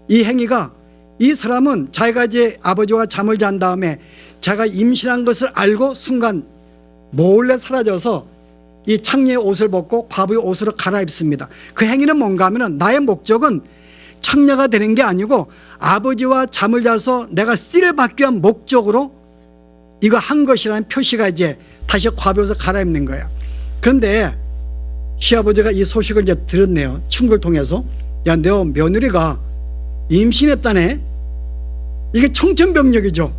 이 행위가 이 사람은 자기가 이제 아버지와 잠을 잔 다음에 자기가 임신한 것을 알고 순간 몰래 사라져서 이 창녀의 옷을 벗고 과부의 옷으로 갈아입습니다. 그 행위는 뭔가 하면 나의 목적은 창녀가 되는 게 아니고 아버지와 잠을 자서 내가 씨를 받기 위한 목적으로 이거 한 것이라는 표시가 이제 다시 과부의 옷을 갈아입는 거예요. 그런데 시아버지가 이 소식을 이제 들었네요. 친구를 통해서. 야, 너 며느리가 임신했다네. 이게 청천벽력이죠.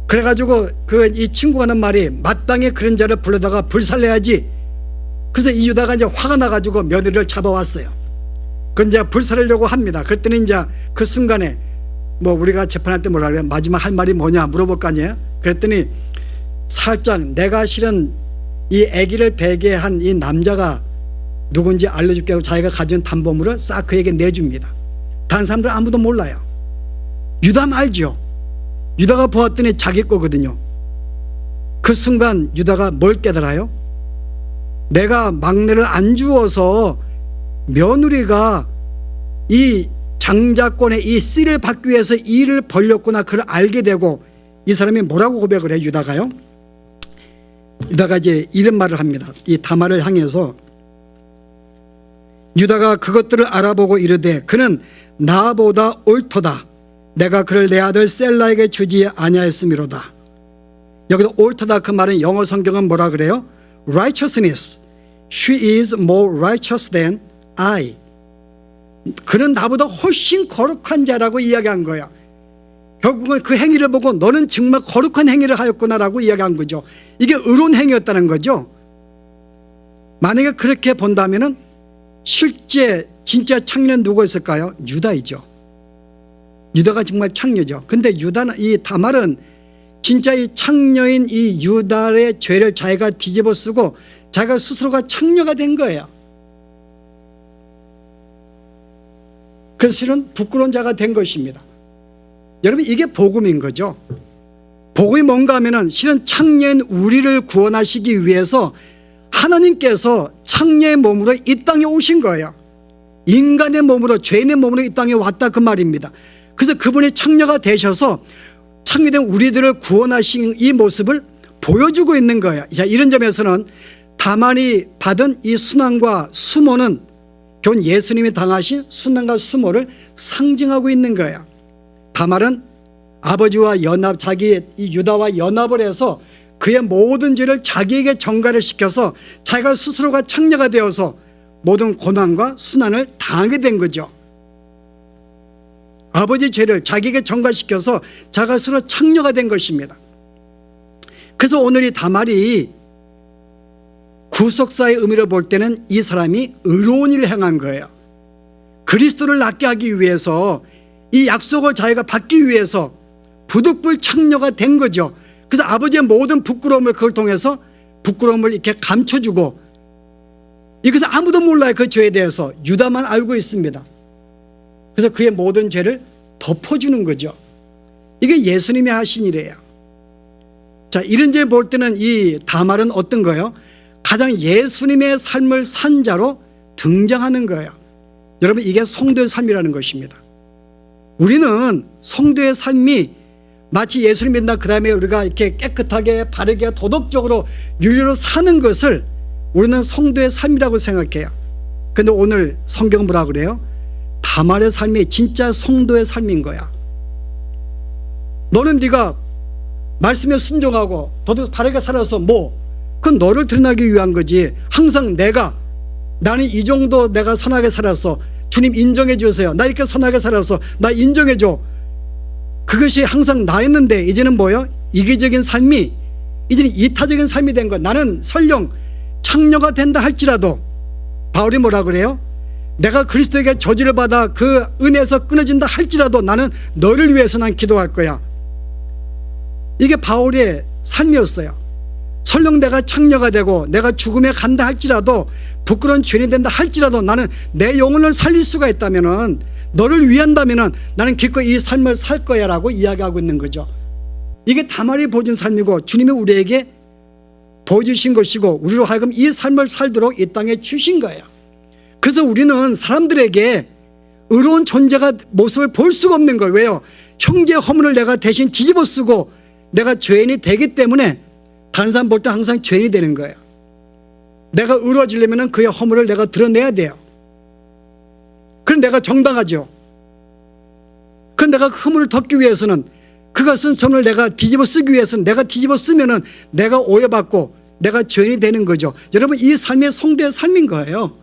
그래가지고 이 친구가 하는 말이 마땅히 그런 자를 불러다가 불살내야지. 그래서 이 유다가 이제 화가 나가지고 며느리를 잡아왔어요. 그건 이제 불살려고 합니다. 그랬더니 이제 그 순간에 뭐 우리가 재판할 때 뭐라 그래요? 마지막 할 말이 뭐냐 물어볼 거 아니에요? 그랬더니 살짝 내가 실은 이 아기를 베게 한 이 남자가 누군지 알려줄게 하고 자기가 가진 담보물을 싹 그에게 내줍니다. 다른 사람들 아무도 몰라요. 유다 알죠? 유다가 보았더니 자기 거거든요. 그 순간 유다가 뭘 깨달아요? 내가 막내를 안 주어서 며느리가 이 장자권의 이 씨를 받기 위해서 일을 벌렸구나. 그걸 알게 되고 이 사람이 뭐라고 고백을 해요? 유다가요. 유다가 이제 이런 말을 합니다. 이 다말을 향해서 유다가 그것들을 알아보고 이르되 그는 나보다 옳도다. 내가 그를 내 아들 셀라에게 주지 아니하였음이로다. 여기서 옳도다 그 말은 영어 성경은 뭐라 그래요? righteousness. She is more righteous than I. 그는 나보다 훨씬 거룩한 자라고 이야기한 거야. 결국은 그 행위를 보고 너는 정말 거룩한 행위를 하였구나라고 이야기한 거죠. 이게 의로운 행위였다는 거죠. 만약에 그렇게 본다면은 실제 진짜 창녀는 누구였을까요? 유다이죠. 유다가 정말 창녀죠. 근데 유다는 이 다말은 진짜 이 창녀인 이 유다의 죄를 자기가 뒤집어 쓰고 자기가 스스로가 창녀가 된 거예요. 그래서 실은 부끄러운 자가 된 것입니다. 여러분 이게 복음인 거죠. 복음이 뭔가 하면은 실은 창녀인 우리를 구원하시기 위해서 하나님께서 창녀의 몸으로 이 땅에 오신 거예요. 인간의 몸으로 죄인의 몸으로 이 땅에 왔다 그 말입니다. 그래서 그분이 창녀가 되셔서 창조된 우리들을 구원하신 이 모습을 보여주고 있는 거예요. 자, 이런 점에서는 다말이 받은 이 순환과 수모는 결국 예수님이 당하신 순환과 수모를 상징하고 있는 거예요. 다말은 아버지와 연합, 자기 이 유다와 연합을 해서 그의 모든 죄를 자기에게 전가를 시켜서 자기가 스스로가 창녀가 되어서 모든 고난과 순환을 당하게 된 거죠. 아버지 죄를 자기에게 전가시켜서 자기가 스스로 창녀가 된 것입니다. 그래서 오늘 이 다말이 구속사의 의미로 볼 때는 이 사람이 의로운 일을 행한 거예요. 그리스도를 낫게 하기 위해서 이 약속을 자기가 받기 위해서 부득불 창녀가 된 거죠. 그래서 아버지의 모든 부끄러움을 그걸 통해서 부끄러움을 이렇게 감춰주고, 이것을 아무도 몰라요. 그 죄에 대해서 유다만 알고 있습니다. 그래서 그의 모든 죄를 덮어주는 거죠. 이게 예수님이 하신 일이에요. 자, 이런 죄 볼 때는 이 다말은 어떤 거예요? 가장 예수님의 삶을 산 자로 등장하는 거예요. 여러분, 이게 성도의 삶이라는 것입니다. 우리는 성도의 삶이 마치 예수님 믿는다, 그 다음에 우리가 이렇게 깨끗하게 바르게 도덕적으로 윤리로 사는 것을 우리는 성도의 삶이라고 생각해요. 그런데 오늘 성경은 뭐라 그래요? 다말의 삶이 진짜 성도의 삶인 거야. 너는 네가 말씀에 순종하고 도덕 바르게 살아서 그건 너를 드러나기 위한 거지. 항상 나는 이 정도 내가 선하게 살았어, 주님 인정해 주세요, 나 이렇게 선하게 살았어, 나 인정해 줘, 그것이 항상 나였는데 이제는 뭐예요? 이기적인 삶이 이제는 이타적인 삶이 된 거야. 나는 설령 창녀가 된다 할지라도, 바울이 뭐라 그래요? 내가 그리스도에게 저주를 받아 그 은혜에서 끊어진다 할지라도 나는 너를 위해서 난 기도할 거야. 이게 바울의 삶이었어요. 설령 내가 창녀가 되고 내가 죽음에 간다 할지라도, 부끄러운 죄인이 된다 할지라도 나는 내 영혼을 살릴 수가 있다면은, 너를 위한다면은 나는 기꺼이 이 삶을 살 거야 라고 이야기하고 있는 거죠. 이게 다말이 보여준 삶이고 주님이 우리에게 보여주신 것이고 우리로 하여금 이 삶을 살도록 이 땅에 주신 거예요. 그래서 우리는 사람들에게 의로운 존재가 모습을 볼 수가 없는 거예요. 왜요? 형제의 허물을 내가 대신 뒤집어 쓰고 내가 죄인이 되기 때문에 다른 사람 볼 때 항상 죄인이 되는 거예요. 내가 의로워지려면 그의 허물을 내가 드러내야 돼요. 그럼 내가 정당하죠. 그럼 내가 그 허물을 덮기 위해서는, 그가 쓴 선을 내가 뒤집어 쓰기 위해서는, 내가 뒤집어 쓰면은 내가 오해받고 내가 죄인이 되는 거죠. 여러분, 이 삶이 성도의 삶인 거예요.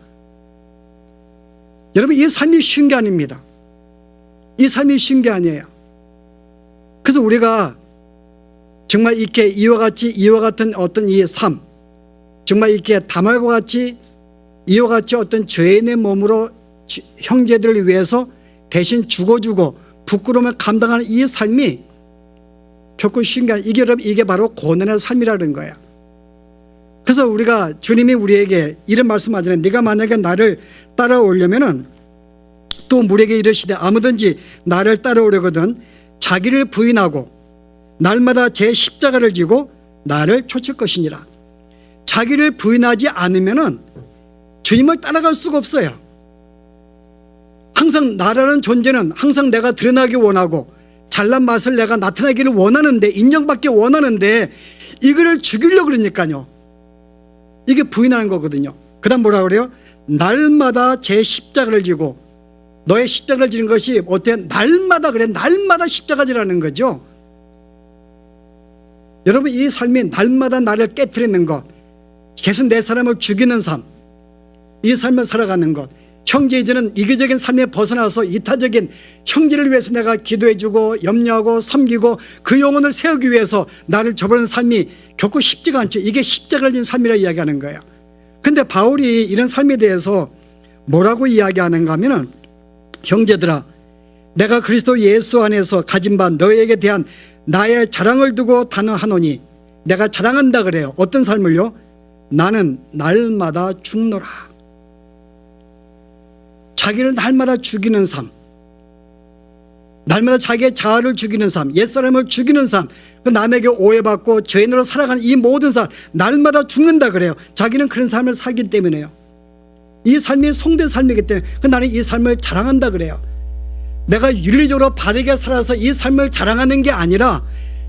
여러분, 이 삶이 쉬운 게 아닙니다. 이 삶이 쉬운 게 아니에요. 그래서 우리가 정말 이렇게 이와 같은 어떤 이 삶, 정말 이렇게 다말과 같이 이와 같이 어떤 죄인의 몸으로 형제들을 위해서 대신 죽어주고 부끄러움을 감당하는 이 삶이 결코 쉬운 게 아니에요. 이게 바로 고난의 삶이라는 거야. 그래서 우리가, 주님이 우리에게 이런 말씀하잖아요. 네가 만약에 나를 따라오려면은, 또 우리에게 이르시되 아무든지 나를 따라오려거든 자기를 부인하고 날마다 제 십자가를 지고 나를 쫓을 것이니라. 자기를 부인하지 않으면은 주님을 따라갈 수가 없어요. 항상 나라는 존재는 항상 내가 드러나기 원하고 잘난 맛을 내가 나타나기를 원하는데, 인정받기 원하는데 이거를 죽이려고 그러니까요. 이게 부인하는 거거든요. 그 다음 뭐라 그래요? 날마다 제 십자가를 지고, 너의 십자가를 지는 것이 어때? 날마다 그래. 날마다 십자가 지라는 거죠. 여러분, 이 삶이 날마다 나를 깨트리는 것, 계속 내 사람을 죽이는 삶, 이 삶을 살아가는 것, 형제 이제는 이기적인 삶에 벗어나서 이타적인 형제를 위해서 내가 기도해주고 염려하고 섬기고 그 영혼을 세우기 위해서 나를 저버리는 삶이 결코 쉽지가 않죠. 이게 십자가를 진 삶이라 이야기하는 거예요. 그런데 바울이 이런 삶에 대해서 뭐라고 이야기하는가 하면은, 형제들아, 내가 그리스도 예수 안에서 가진 바 너희에게 대한 나의 자랑을 두고 단언하노니, 내가 자랑한다 그래요. 어떤 삶을요? 나는 날마다 죽노라. 자기를 날마다 죽이는 삶, 날마다 자기의 자아를 죽이는 삶, 옛사람을 죽이는 삶, 그 남에게 오해받고 죄인으로 살아가는 이 모든 삶, 날마다 죽는다 그래요. 자기는 그런 삶을 살기 때문에요. 이 삶이 성도의 삶이기 때문에 나는 이 삶을 자랑한다 그래요. 내가 윤리적으로 바르게 살아서 이 삶을 자랑하는 게 아니라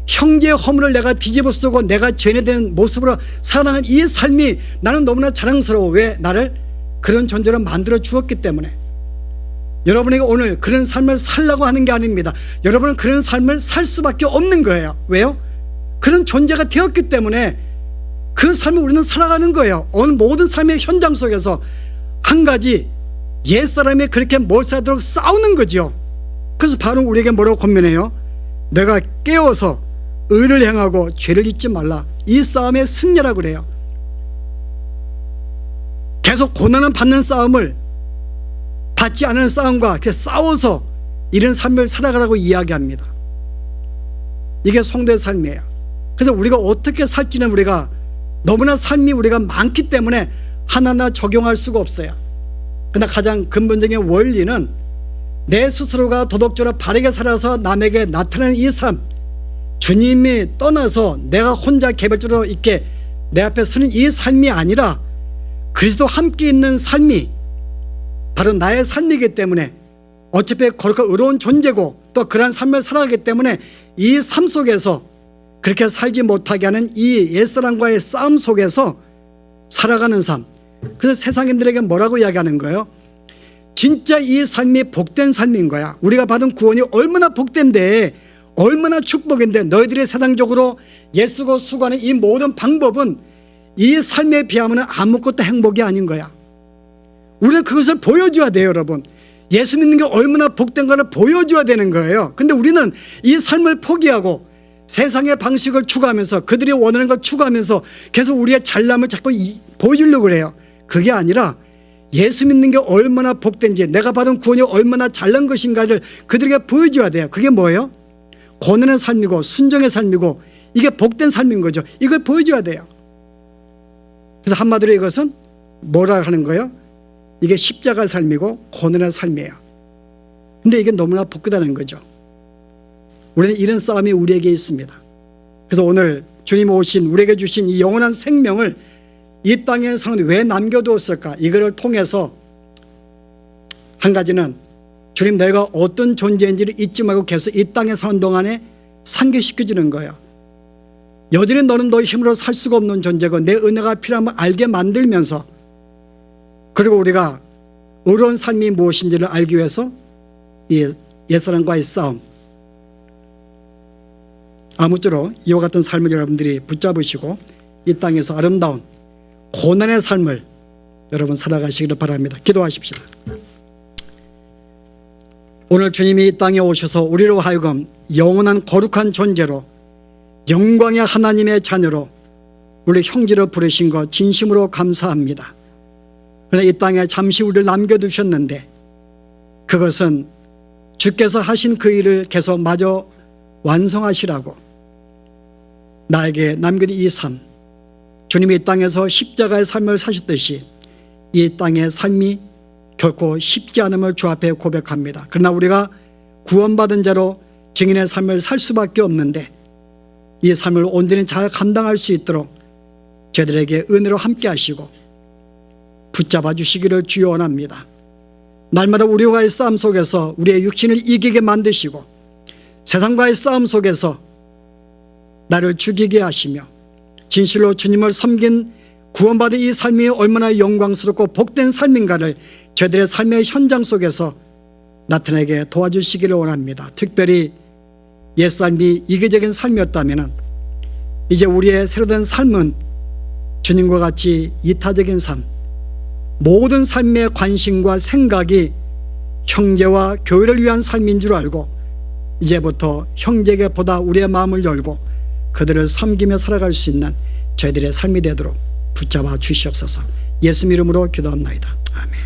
형제의 허물을 내가 뒤집어 쓰고 내가 죄인된 모습으로 살아가는 이 삶이 나는 너무나 자랑스러워. 왜? 나를 그런 존재로 만들어 주었기 때문에. 여러분에게 오늘 그런 삶을 살라고 하는 게 아닙니다. 여러분은 그런 삶을 살 수밖에 없는 거예요. 왜요? 그런 존재가 되었기 때문에 그 삶을 우리는 살아가는 거예요. 오늘 모든 삶의 현장 속에서 한 가지 옛사람이 그렇게 몰살하도록 싸우는 거죠. 그래서 바로 우리에게 뭐라고 권면해요? 내가 깨어서 의를 행하고 죄를 짓지 말라. 이 싸움의 승리라고 그래요. 계속 고난을 받는 싸움을 받지 않은 싸움과 싸워서 이런 삶을 살아가라고 이야기합니다. 이게 성도의 삶이에요. 그래서 우리가 어떻게 살지는 우리가 너무나 삶이 우리가 많기 때문에 하나하나 적용할 수가 없어요. 그러나 가장 근본적인 원리는 내 스스로가 도덕적으로 바르게 살아서 남에게 나타내는 이 삶, 주님이 떠나서 내가 혼자 개별적으로 이렇게 내 앞에 서는 이 삶이 아니라 그리스도 함께 있는 삶이 바로 나의 삶이기 때문에 어차피 거룩하고 의로운 존재고 또 그러한 삶을 살아가기 때문에 이 삶 속에서 그렇게 살지 못하게 하는 이 옛사람과의 싸움 속에서 살아가는 삶. 그래서 세상인들에게 뭐라고 이야기하는 거예요? 진짜 이 삶이 복된 삶인 거야. 우리가 받은 구원이 얼마나 복된데 얼마나 축복인데 너희들이 세상적으로 예수고 수고하는 이 모든 방법은 이 삶에 비하면 아무것도 행복이 아닌 거야. 우리는 그것을 보여줘야 돼요. 여러분, 예수 믿는 게 얼마나 복된 거를 보여줘야 되는 거예요. 근데 우리는 이 삶을 포기하고 세상의 방식을 추구하면서 그들이 원하는 걸 추구하면서 계속 우리의 잘남을 자꾸 보여주려고 그래요. 그게 아니라 예수 믿는 게 얼마나 복된지 내가 받은 구원이 얼마나 잘난 것인가를 그들에게 보여줘야 돼요. 그게 뭐예요? 고난의 삶이고 순종의 삶이고 이게 복된 삶인 거죠. 이걸 보여줘야 돼요. 그래서 한마디로 이것은 뭐라 하는 거예요? 이게 십자가의 삶이고 고난의 삶이에요. 근데 이게 너무나 복되다는 거죠. 우리는 이런 싸움이 우리에게 있습니다. 그래서 오늘 주님 오신 우리에게 주신 이 영원한 생명을 이 땅에서는 왜 남겨두었을까? 이거를 통해서 한 가지는 주님 내가 어떤 존재인지를 잊지 말고 계속 이 땅에 사는 동안에 상기시켜주는 거예요. 여전히 너는 너의 힘으로 살 수가 없는 존재고 내 은혜가 필요함을 알게 만들면서 그리고 우리가 의로운 삶이 무엇인지를 알기 위해서 이 옛사람과의 싸움, 아무쪼록 이와 같은 삶을 여러분들이 붙잡으시고 이 땅에서 아름다운 고난의 삶을 여러분 살아가시기를 바랍니다. 기도하십시다. 오늘 주님이 이 땅에 오셔서 우리로 하여금 영원한 거룩한 존재로 영광의 하나님의 자녀로 우리 형제로 부르신 것 진심으로 감사합니다. 그러나 이 땅에 잠시 우리를 남겨두셨는데 그것은 주께서 하신 그 일을 계속 마저 완성하시라고 나에게 남겨둔 이 삶, 주님이 이 땅에서 십자가의 삶을 사셨듯이 이 땅의 삶이 결코 쉽지 않음을 주 앞에 고백합니다. 그러나 우리가 구원받은 자로 증인의 삶을 살 수밖에 없는데 이 삶을 온전히 잘 감당할 수 있도록 저희들에게 은혜로 함께 하시고 붙잡아 주시기를 주여 원합니다. 날마다 우리와의 싸움 속에서 우리의 육신을 이기게 만드시고 세상과의 싸움 속에서 나를 죽이게 하시며 진실로 주님을 섬긴 구원받은 이 삶이 얼마나 영광스럽고 복된 삶인가를 저희들의 삶의 현장 속에서 나타내게 도와주시기를 원합니다. 특별히 옛삶이 이기적인 삶이었다면 이제 우리의 새로된 삶은 주님과 같이 이타적인 삶, 모든 삶의 관심과 생각이 형제와 교회를 위한 삶인 줄 알고 이제부터 형제에게 보다 우리의 마음을 열고 그들을 섬기며 살아갈 수 있는 저희들의 삶이 되도록 붙잡아 주시옵소서. 예수 이름으로 기도합나이다. 아멘.